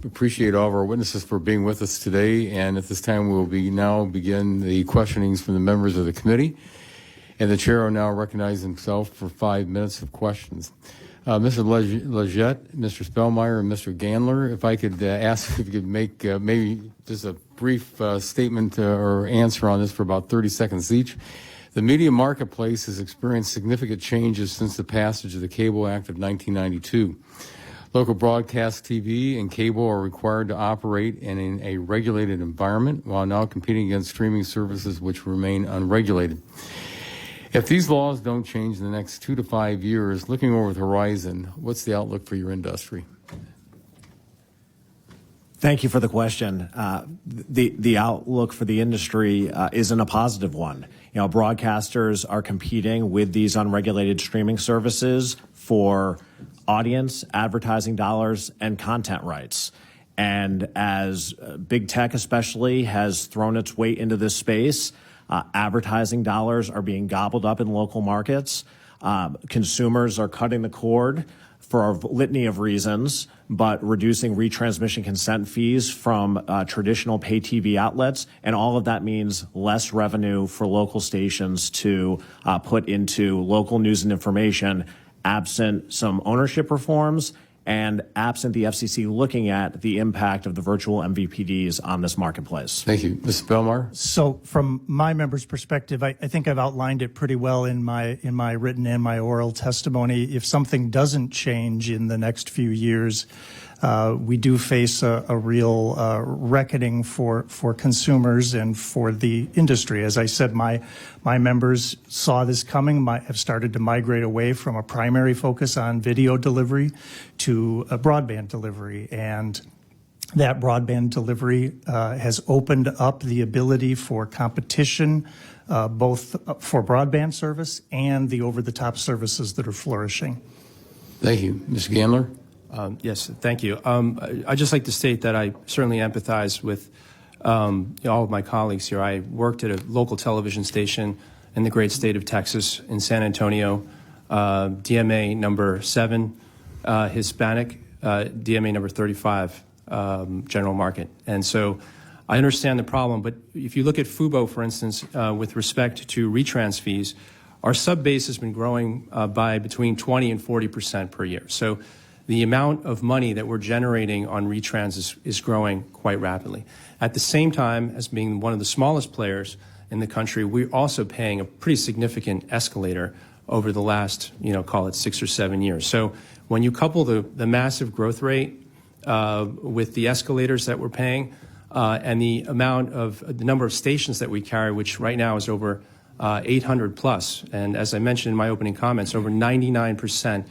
appreciate all of our witnesses for being with us today. And at this time, we'll now begin the questionings from the members of the committee. And the chair will now recognize himself for 5 minutes of questions. Mr. Leggett, Mr. Spellmeyer, and Mr. Gandler, if I could ask if you could make maybe just a brief statement or answer on this for about 30 seconds each. The media marketplace has experienced significant changes since the passage of the Cable Act of 1992. Local broadcast TV and cable are required to operate in a regulated environment while now competing against streaming services which remain unregulated. If these laws don't change in the next 2 to 5 years, looking over the horizon, what's the outlook for your industry? Thank you for the question. The outlook for the industry isn't a positive one. You know, broadcasters are competing with these unregulated streaming services for audience, advertising dollars, and content rights. And as big tech especially has thrown its weight into this space, advertising dollars are being gobbled up in local markets. Consumers are cutting the cord for a litany of reasons, but reducing retransmission consent fees from traditional pay TV outlets. And all of that means less revenue for local stations to put into local news and information, absent some ownership reforms and absent the FCC looking at the impact of the virtual MVPDs on this marketplace. Thank you. Ms. Spellmeyer? So from my member's perspective, I think I've outlined it pretty well in my written and my oral testimony. If something doesn't change in the next few years, we do face a real reckoning for consumers and for the industry. As I said, my members saw this coming, have started to migrate away from a primary focus on video delivery to a broadband delivery. And that broadband delivery has opened up the ability for competition, both for broadband service and the over-the-top services that are flourishing. Thank you. Mr. Gandler? Yes, thank you. I'd just like to state that I certainly empathize with all of my colleagues here. I worked at a local television station in the great state of Texas in San Antonio, DMA number 7, Hispanic, DMA number 35, general market. And so I understand the problem, but if you look at Fubo, for instance, with respect to retrans fees, our sub base has been growing by between 20 and 40% per year. So the amount of money that we're generating on retrans is growing quite rapidly. At the same time, as being one of the smallest players in the country, we're also paying a pretty significant escalator over the last, call it 6 or 7 years. So when you couple the massive growth rate with the escalators that we're paying and the amount of the number of stations that we carry, which right now is over 800 plus, and as I mentioned in my opening comments, over 99%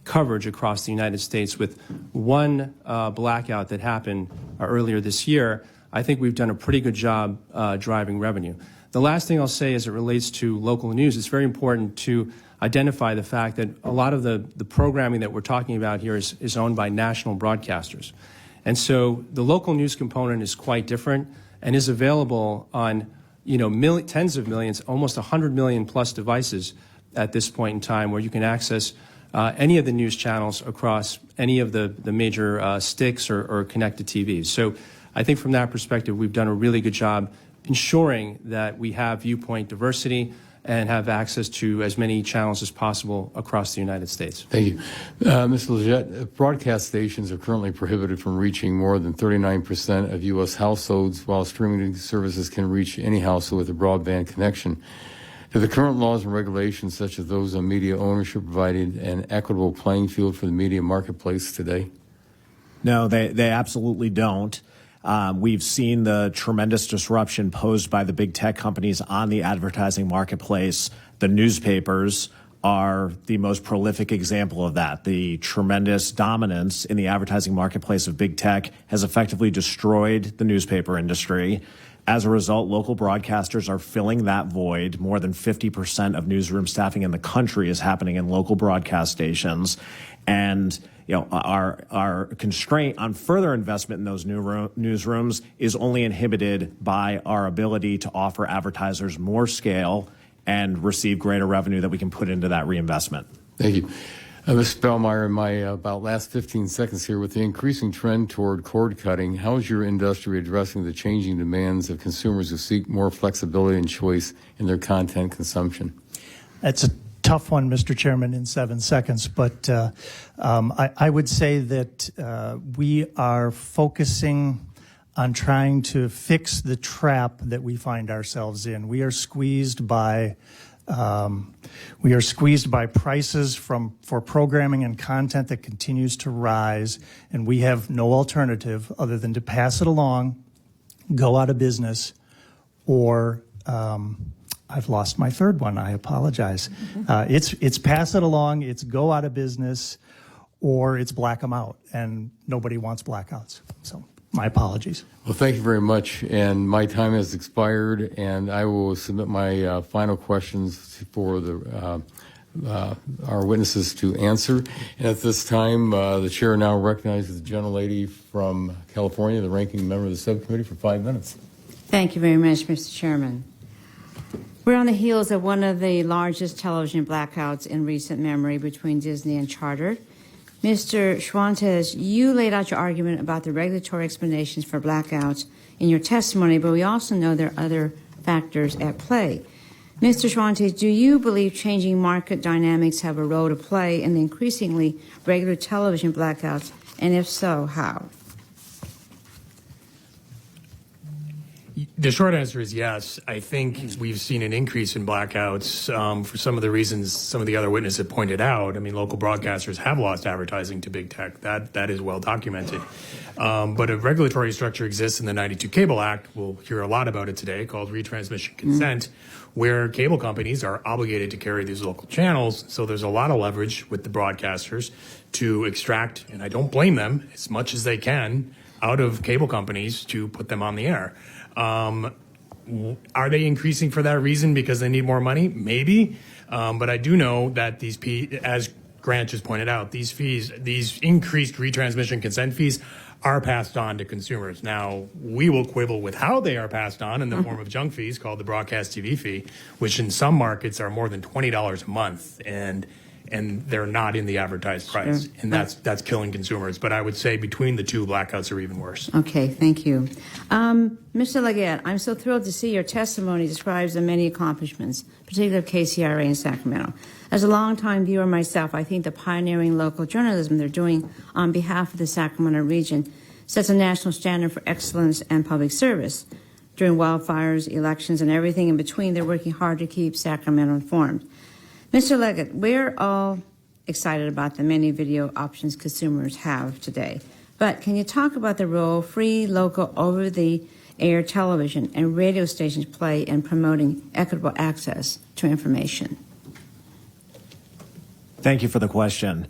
coverage across the United States with one blackout that happened earlier this year, I think we've done a pretty good job driving revenue. The last thing I'll say as it relates to local news, it's very important to identify the fact that a lot of the programming that we're talking about here is owned by national broadcasters. And so the local news component is quite different and is available on tens of millions, almost 100 million plus devices at this point in time, where you can access any of the news channels across any of the major sticks or connected TVs. So I think from that perspective, we've done a really good job ensuring that we have viewpoint diversity and have access to as many channels as possible across the United States. Thank you. Mr. Leggett, broadcast stations are currently prohibited from reaching more than 39% of U.S. households, while streaming services can reach any household with a broadband connection. Do the current laws and regulations, such as those on media ownership, provide an equitable playing field for the media marketplace today? No, they absolutely don't. We've seen the tremendous disruption posed by the big tech companies on the advertising marketplace. The newspapers are the most prolific example of that. The tremendous dominance in the advertising marketplace of big tech has effectively destroyed the newspaper industry. As a result, local broadcasters are filling that void. More than 50% of newsroom staffing in the country is happening in local broadcast stations. And our constraint on further investment in those newsrooms is only inhibited by our ability to offer advertisers more scale and receive greater revenue that we can put into that reinvestment. Thank you. Ms. Spellmeyer, in my about last 15 seconds here, with the increasing trend toward cord cutting, how is your industry addressing the changing demands of consumers who seek more flexibility and choice in their content consumption? That's a tough one, Mr. Chairman, in 7 seconds, but I would say that we are focusing on trying to fix the trap that we find ourselves in. We are squeezed by prices for programming and content that continues to rise, and we have no alternative other than to pass it along, go out of business, or I've lost my third one. I apologize. It's pass it along, it's go out of business, or it's black them out, and nobody wants blackouts. So my apologies. Well, thank you very much. And my time has expired, and I will submit my final questions for our witnesses to answer. And at this time, the chair now recognizes the gentlelady from California, the ranking member of the subcommittee, for 5 minutes. Thank you very much, Mr. Chairman. We're on the heels of one of the largest television blackouts in recent memory between Disney and Charter. Mr. Schwantes, you laid out your argument about the regulatory explanations for blackouts in your testimony, but we also know there are other factors at play. Mr. Schwantes, do you believe changing market dynamics have a role to play in the increasingly regular television blackouts, and if so, how? The short answer is yes. I think we've seen an increase in blackouts for some of the reasons some of the other witnesses have pointed out. I mean, local broadcasters have lost advertising to big tech. That is well documented. But a regulatory structure exists in the 92 Cable Act. We'll hear a lot about it today, called retransmission consent, where cable companies are obligated to carry these local channels. So there's a lot of leverage with the broadcasters to extract, and I don't blame them, as much as they can out of cable companies to put them on the air. Are they increasing for that reason because they need more money? Maybe. But I do know that these, as Grant just pointed out, these fees, these increased retransmission consent fees are passed on to consumers. Now, we will quibble with how they are passed on in the form of junk fees called the broadcast TV fee, which in some markets are more than $20 a month. And they're not in the advertised price. Sure. And that's killing consumers. But I would say between the two, blackouts are even worse. Okay, thank you. Mr. Leggett, I'm so thrilled to see your testimony describes the many accomplishments, particularly of KCRA in Sacramento. As a longtime viewer myself, I think the pioneering local journalism they're doing on behalf of the Sacramento region sets a national standard for excellence and public service. During wildfires, elections, and everything in between, they're working hard to keep Sacramento informed. Mr. Leggett, we're all excited about the many video options consumers have today, but can you talk about the role free, local, over-the-air television and radio stations play in promoting equitable access to information? Thank you for the question.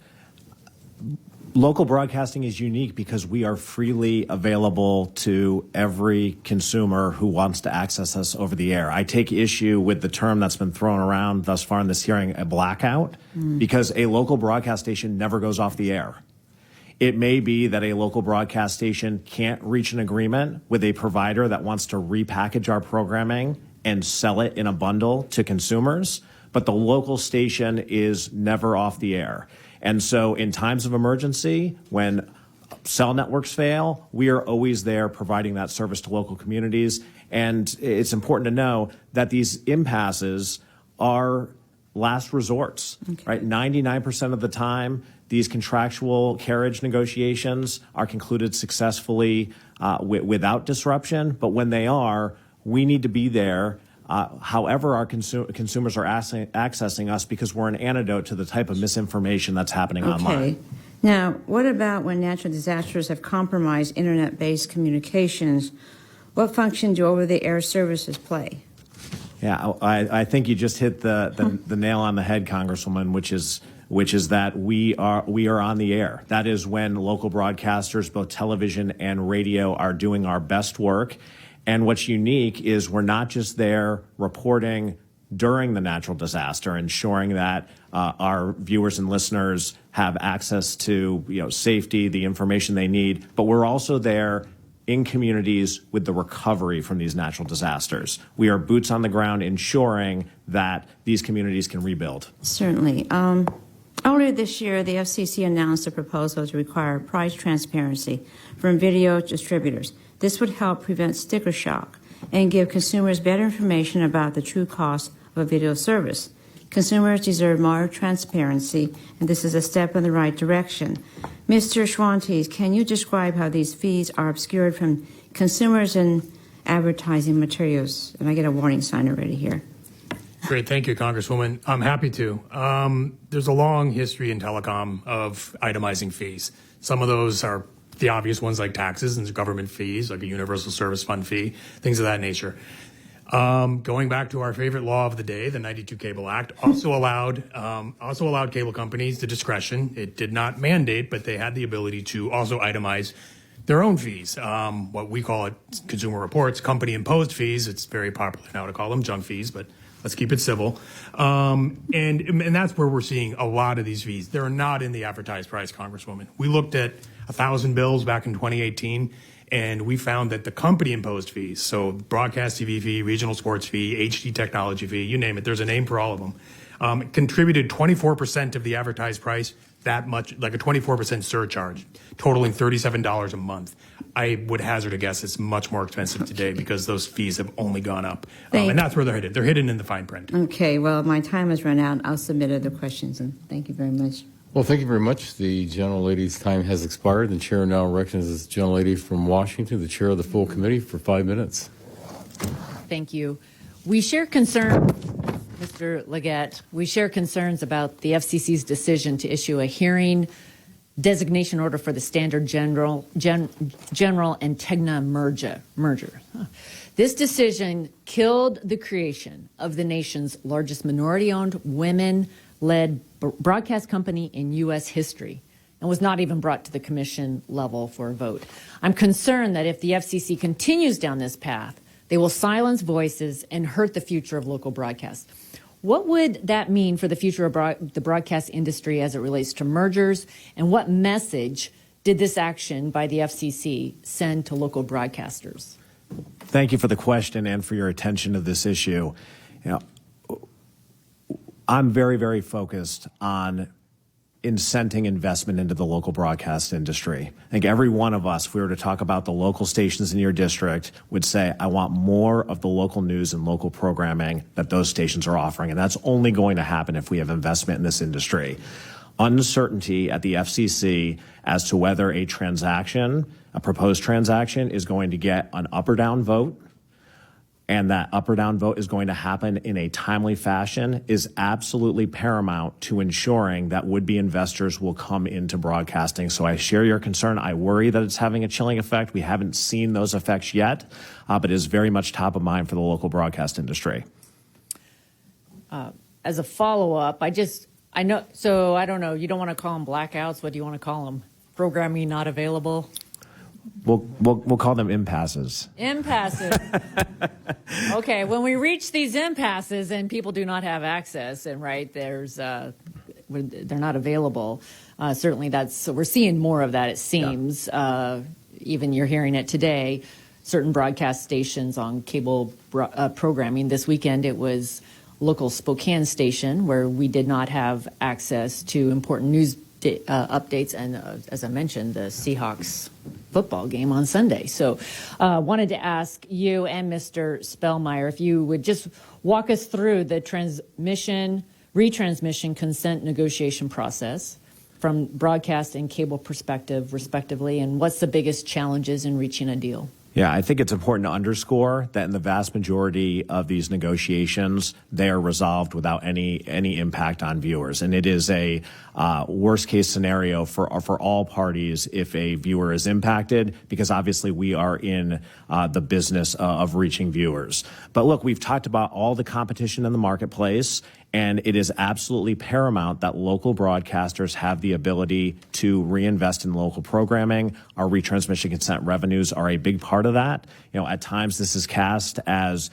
Local broadcasting is unique because we are freely available to every consumer who wants to access us over the air. I take issue with the term that's been thrown around thus far in this hearing, a blackout, because a local broadcast station never goes off the air. It may be that a local broadcast station can't reach an agreement with a provider that wants to repackage our programming and sell it in a bundle to consumers, but the local station is never off the air. And so in times of emergency, when cell networks fail, we are always there providing that service to local communities. And it's important to know that these impasses are last resorts, right? 99% of the time, these contractual carriage negotiations are concluded successfully without disruption. But when they are, we need to be there. However, our consumers are accessing us, because we're an antidote to the type of misinformation that's happening online. Okay. Now, what about when natural disasters have compromised internet-based communications? What function do over-the-air services play? Yeah, I think you just hit the nail on the head, Congresswoman, which is that we are on the air. That is when local broadcasters, both television and radio, are doing our best work. And what's unique is we're not just there reporting during the natural disaster, ensuring that our viewers and listeners have access to safety, the information they need, but we're also there in communities with the recovery from these natural disasters. We are boots on the ground ensuring that these communities can rebuild. Certainly. Earlier this year, the FCC announced a proposal to require price transparency from video distributors. This would help prevent sticker shock and give consumers better information about the true cost of a video service. Consumers deserve more transparency, and this is a step in the right direction. Mr. Schwantes, can you describe how these fees are obscured from consumers and advertising materials? And I get a warning sign already here. Great. Thank you, Congresswoman. I'm happy to. There's a long history in telecom of itemizing fees. Some of those are the obvious ones like taxes and government fees, like a universal service fund fee, things of that nature. Going back to our favorite law of the day, the 92 Cable Act, also allowed cable companies the discretion. It did not mandate, but they had the ability to also itemize their own fees. What we call it, Consumer Reports, company-imposed fees. It's very popular now to call them junk fees, but let's keep it civil. And that's where we're seeing a lot of these fees. They're not in the advertised price, Congresswoman. We looked at 1,000 bills back in 2018, and we found that the company-imposed fees, so broadcast TV fee, regional sports fee, HD technology fee, you name it, there's a name for all of them, contributed 24% of the advertised price, that much, like a 24% surcharge, totaling $37 a month. I would hazard a guess it's much more expensive today because those fees have only gone up. And that's where they're hidden. They're hidden in the fine print. Okay, well, my time has run out. I'll submit other questions, and thank you very much. Well, thank you very much. The gentlelady's time has expired. The chair now recognizes the gentlelady from Washington, the chair of the full committee, for 5 minutes. Thank you. We share concern, Mr. Leggett, we share concerns about the FCC's decision to issue a hearing designation order for the Standard General and Tegna merger. This decision killed the creation of the nation's largest minority-owned, women-led broadcast company in U.S. history and was not even brought to the commission level for a vote. I'm concerned that if the FCC continues down this path, they will silence voices and hurt the future of local broadcast. What would that mean for the future of the broadcast industry as it relates to mergers, and what message did this action by the FCC send to local broadcasters? Thank you for the question and for your attention to this issue. I'm very, very focused on incenting investment into the local broadcast industry. I think every one of us, if we were to talk about the local stations in your district, would say, I want more of the local news and local programming that those stations are offering. And that's only going to happen if we have investment in this industry. Uncertainty at the FCC as to whether a proposed transaction is going to get an up or down vote, and that up or down vote is going to happen in a timely fashion, is absolutely paramount to ensuring that would-be investors will come into broadcasting. So I share your concern. I worry that it's having a chilling effect. We haven't seen those effects yet, but it is very much top of mind for the local broadcast industry. As a follow-up, I don't know, you don't want to call them blackouts. What do you want to call them? Programming not available? We'll call them impasses. Impasses. Okay, when we reach these impasses and people do not have access, and they're not available. Certainly, we're seeing more of that. It seems. Yeah. Even you're hearing it today. Certain broadcast stations on cable programming. This weekend, it was local Spokane station where we did not have access to important news updates, and as I mentioned, the Seahawks football game on Sunday. So wanted to ask you and Mr. Spellmeyer if you would just walk us through the retransmission consent negotiation process from broadcast and cable perspective, respectively, and what's the biggest challenges in reaching a deal? Yeah, I think it's important to underscore that in the vast majority of these negotiations, they are resolved without any impact on viewers. And it is a worst-case scenario for all parties if a viewer is impacted, because obviously we are in the business of reaching viewers. But look, we've talked about all the competition in the marketplace, and it is absolutely paramount that local broadcasters have the ability to reinvest in local programming. Our retransmission consent revenues are a big part of that. At times this is cast as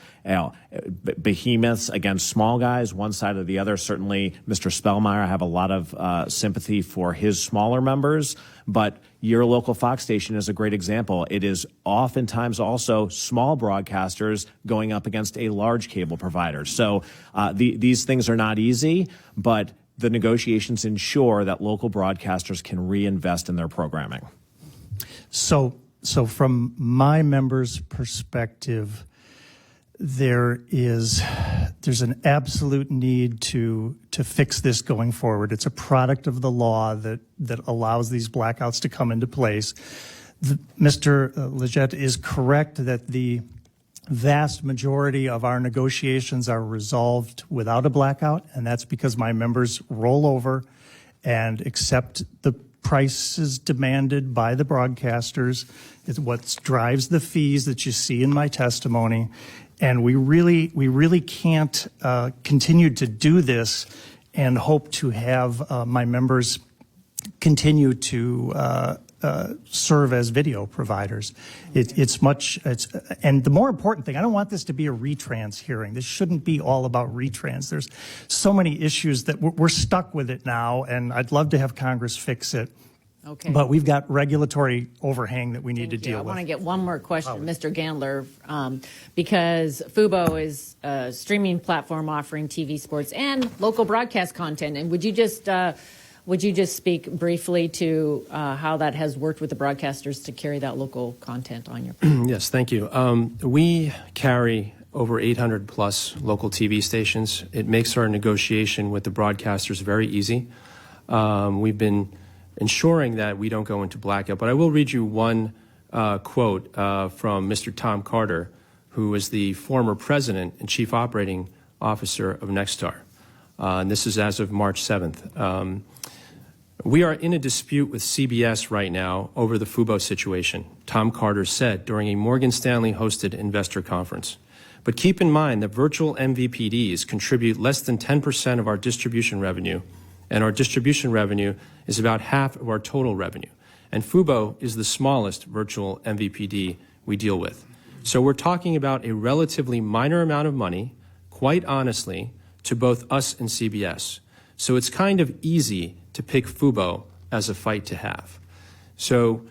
behemoths against small guys, one side or the other. Certainly, Mr. Spellmeyer, I have a lot of sympathy for his smaller members, but your local Fox station is a great example. It is oftentimes also small broadcasters going up against a large cable provider. So these things are not easy, but the negotiations ensure that local broadcasters can reinvest in their programming? So from my members' perspective, there's an absolute need to fix this going forward. It's a product of the law that allows these blackouts to come into place. Mr. Leggett is correct that the vast majority of our negotiations are resolved without a blackout, and that's because my members roll over and accept the prices demanded by the broadcasters. It's what drives the fees that you see in my testimony. And we really can't continue to do this and hope to have my members continue to serve as video providers. And the more important thing, I don't want this to be a retrans hearing. This shouldn't be all about retrans. There's so many issues that we're stuck with it now, and I'd love to have Congress fix it. Okay. But we've got regulatory overhang that we need to deal I with. want to get one more question, Mr. Gandler, because Fubo is a streaming platform offering TV, sports, and local broadcast content. And would you just speak briefly to how that has worked with the broadcasters to carry that local content on your? Yes, thank you. We carry over 800 plus local TV stations. It makes our negotiation with the broadcasters very easy. We've been ensuring that we don't go into blackout. But I will read you one quote from Mr. Tom Carter, who is the former president and chief operating officer of Nexstar. And this is as of March 7th. We are in a dispute with CBS right now over the Fubo situation, Tom Carter said during a Morgan Stanley hosted investor conference. But keep in mind that virtual MVPDs contribute less than 10% of our distribution revenue, and our distribution revenue is about half of our total revenue. And Fubo is the smallest virtual MVPD we deal with. So we're talking about a relatively minor amount of money, quite honestly, to both us and CBS. So it's kind of easy to pick Fubo as a fight to have. So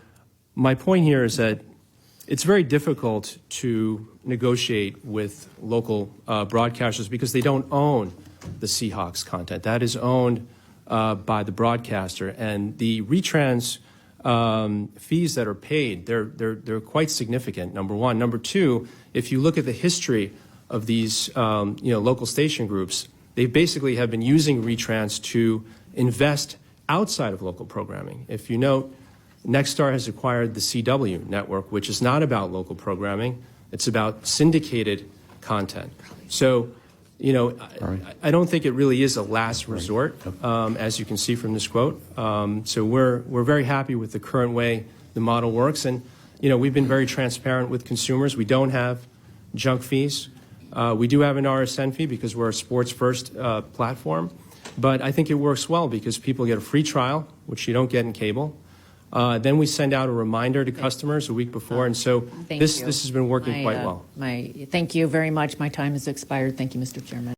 my point here is that it's very difficult to negotiate with local broadcasters because they don't own the Seahawks content. That is owned by the broadcaster, and the retrans fees that are paid, they're quite significant, number one. Number two, if you look at the history of these local station groups, they basically have been using retrans to invest outside of local programming. If you note, Nexstar has acquired the CW network, which is not about local programming. It's about syndicated content. So, I don't think it really is a last resort, as you can see from this quote. So we're very happy with the current way the model works. And, we've been very transparent with consumers. We don't have junk fees. We do have an RSN fee because we're a sports-first platform. But I think it works well because people get a free trial, which you don't get in cable. Then we send out a reminder to customers a week before, and so this has been working quite well. Thank you very much. My time has expired. Thank you, Mr. Chairman.